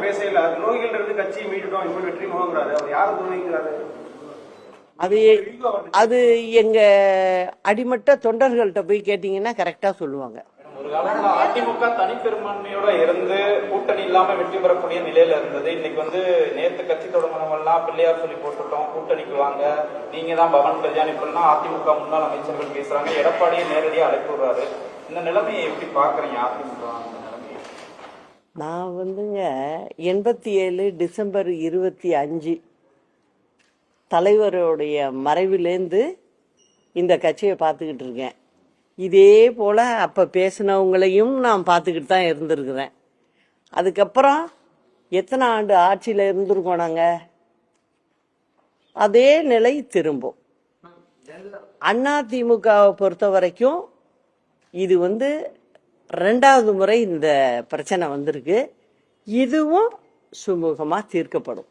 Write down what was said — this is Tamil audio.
பேசல துரோகிகள் இருந்து கட்சியை மீட்டுட்டோம் இவங்க வெற்றி முகங்கிறாரு. அவர் யாரை துரோகிக்கிறாரு? அது அது எங்க அடிமட்ட தொண்டர்கள்ட்ட போய் கேட்டீங்கன்னா கரெக்டா சொல்லுவாங்க. ஒரு காலத்துல அதிமுக தனிப்பெரும்பான்மையோட இருந்து கூட்டணி இல்லாம வெற்றி பெறக்கூடிய நிலையில இருந்தது. இன்னைக்கு நேத்து கட்சி தொடங்கினவெல்லாம் பிள்ளையார் சொல்லி போட்டுட்டோம், கூட்டணிக்கு வாங்க, நீங்க தான் பவன் கல்யாண் இப்பெல்லாம் அதிமுக முன்னாள் அமைச்சர்கள் பேசுறாங்க. எடப்பாடியை நேரடியா அழைப்பு விடுறாரு. இந்த நிலைமையை எப்படி பாக்குறீங்க அதிமுக நிலைமையை? நான் 87 டிசம்பர் 25 தலைவருடைய மறைவிலேருந்து இந்த கட்சியை பார்த்துக்கிட்டு இருக்கேன். இதே போல அப்ப பேசினவங்களையும் நான் பார்த்துக்கிட்டு தான் இருந்திருக்கிறேன். அதுக்கப்புறம் எத்தனை ஆண்டு ஆட்சியில இருந்திருக்கோம் நாங்க. அதே நிலை திரும்பும். அதிமுகவை பொறுத்த வரைக்கும் இது 2வது முறை இந்த பிரச்சனை வந்திருக்கு. இதுவும் சுமூகமா தீர்க்கப்படும்.